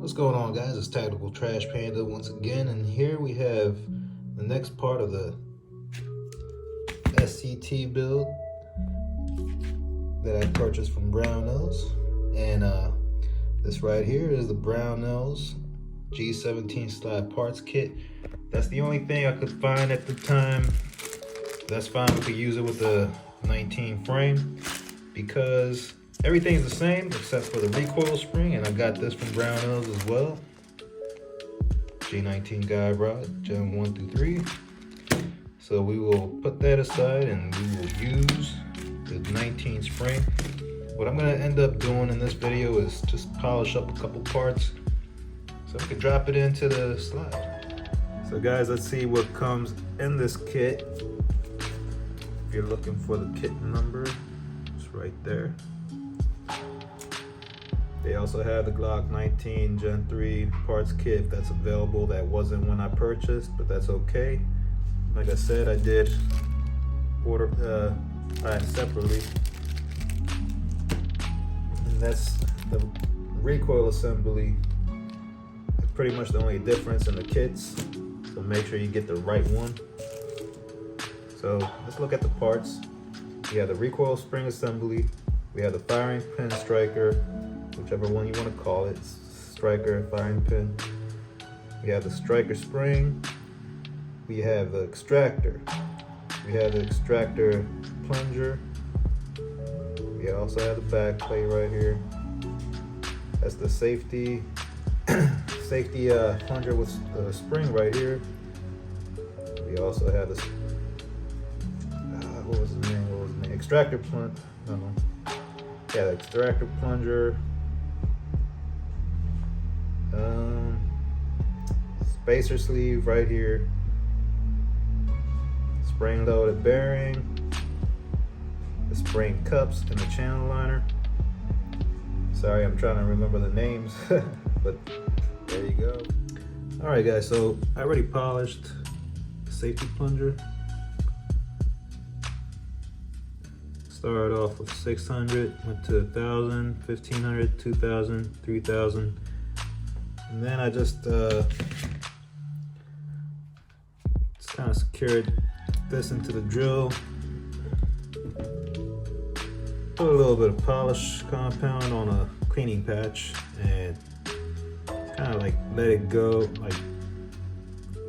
What's going on, guys? It's Tactical Trash Panda once again, and here we have the next part of the SCT build that I purchased from Brownells. And this right here is the Brownells G17 slide parts kit. That's the only thing I could find at the time. That's fine, we could use it with the 19 frame because everything's the same except for the recoil spring, and I got this from Brownells as well. G19 guide rod, Gen 1 through 3. So we will put that aside and we will use the 19 spring. What I'm gonna end up doing in this video is just polish up a couple parts so we can drop it into the slide. So guys, let's see what comes in this kit. If you're looking for the kit number, it's right there. They also have the Glock 19 Gen 3 parts kit if that's available. That wasn't when I purchased, but that's okay. Like I said, I did order buy it separately. And that's the recoil assembly. Pretty much the only difference in the kits. So make sure you get the right one. So let's look at the parts. We have the recoil spring assembly. We have the firing pin striker, whichever one you want to call it, striker, firing pin. We have the striker spring. We have the extractor. We have the extractor plunger. We also have the back plate right here. That's the safety plunger with the spring right here. We also have this, what was the name? Extractor plunger. Yeah, the extractor plunger. Spacer sleeve right here. Spring loaded bearing. The spring cups and the channel liner. Sorry, I'm trying to remember the names, but there you go. All right, guys, so I already polished the safety plunger. Started off with 600, went to 1,000, 1,500, 2,000, 3,000. And then I just kind of secured this into the drill. Put a little bit of polish compound on a cleaning patch and kind of like let it go, like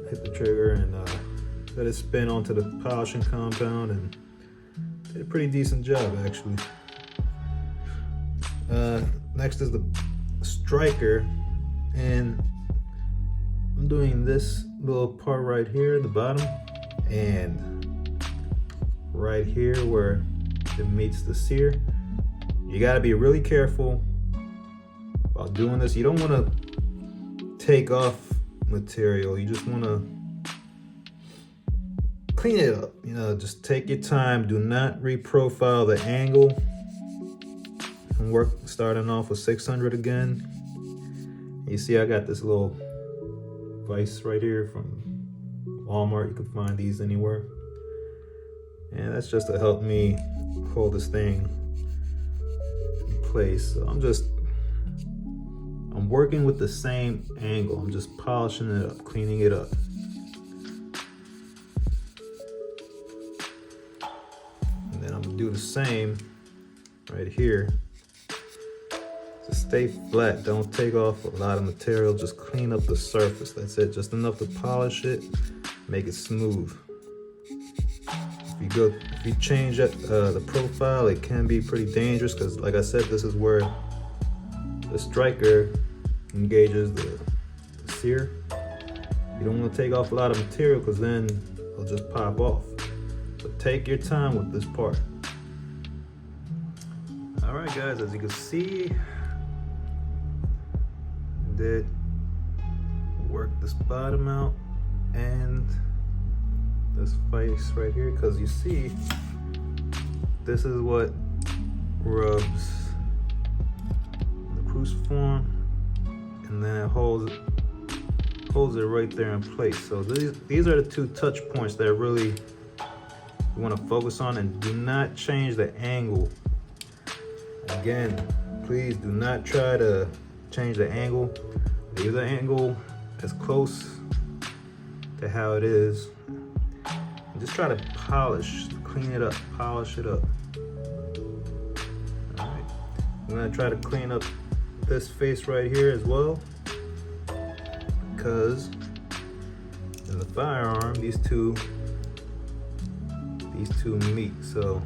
hit the trigger and let it spin onto the polishing compound, and did a pretty decent job actually. Next is the striker, and I'm doing this little part right here at the bottom and right here where it meets the sear. You got to be really careful while doing this. You don't want to take off material. You just want to clean it up. You know, just take your time. Do not reprofile the angle. And work starting off with 600 again. You see, I got this little vise right here from Walmart. You can find these anywhere. And that's just to help me hold this thing in place. So I'm working with the same angle. I'm just polishing it up, cleaning it up. And then I'm gonna do the same right here. Just stay flat, don't take off a lot of material, just clean up the surface. That's it, just enough to polish it, make it smooth. If you change the profile, it can be pretty dangerous because, like I said, this is where the striker engages the sear. You don't want to take off a lot of material because then it'll just pop off. So take your time with this part. All right, guys, as you can see, I did work this bottom out and this face right here, because you see this is what rubs the cruciform, and then it holds it right there in place. So these are the two touch points that really you want to focus on, and do not change the angle. Again, please do not try to change the angle. Leave the angle as close to how it is. And just try to clean it up, polish it up. All right. I'm gonna try to clean up this face right here as well, because in the firearm, these two meet. So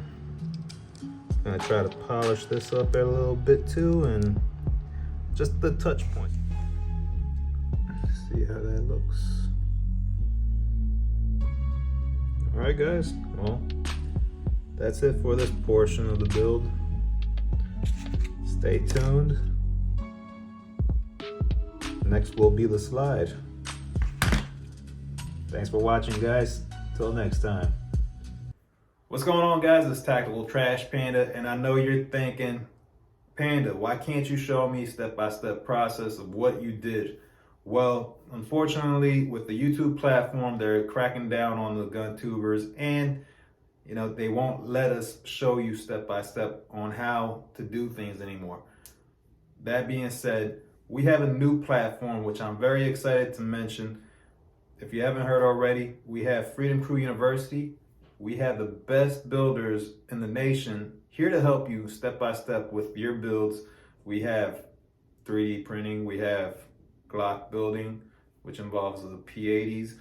I'm gonna try to polish this up a little bit too, and just the touch point. See how that looks. All right, guys. Well, that's it for this portion of the build. Stay tuned. Next will be the slide. Thanks for watching, guys. Till next time. What's going on, guys? It's Tacticaltrashpanda, and I know you're thinking, Panda, why can't you show me step-by-step process of what you did? Well, unfortunately, with the YouTube platform, they're cracking down on the gun tubers, and they won't let us show you step-by-step on how to do things anymore. That being said, we have a new platform, which I'm very excited to mention. If you haven't heard already, we have Freedom Crew University. We have the best builders in the nation here to help you step-by-step with your builds. We have 3D printing. We have Glock building, which involves the P80s.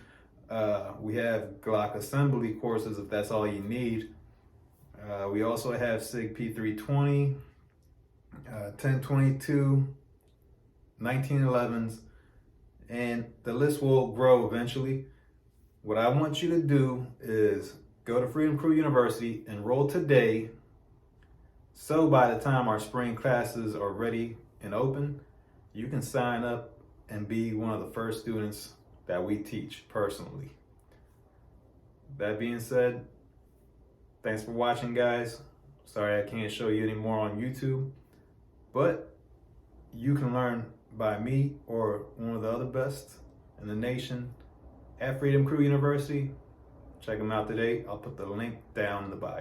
We have Glock assembly courses if that's all you need. We also have SIG P320, 1022, 1911s, and the list will grow eventually. What I want you to do is go to Freedom Crew University, enroll today, so by the time our spring classes are ready and open, you can sign up and be one of the first students that we teach personally. That being said, thanks for watching, guys. Sorry I can't show you anymore on YouTube, but you can learn by me or one of the other best in the nation at Freedom Crew University. Check them out today. I'll put the link down in the bio.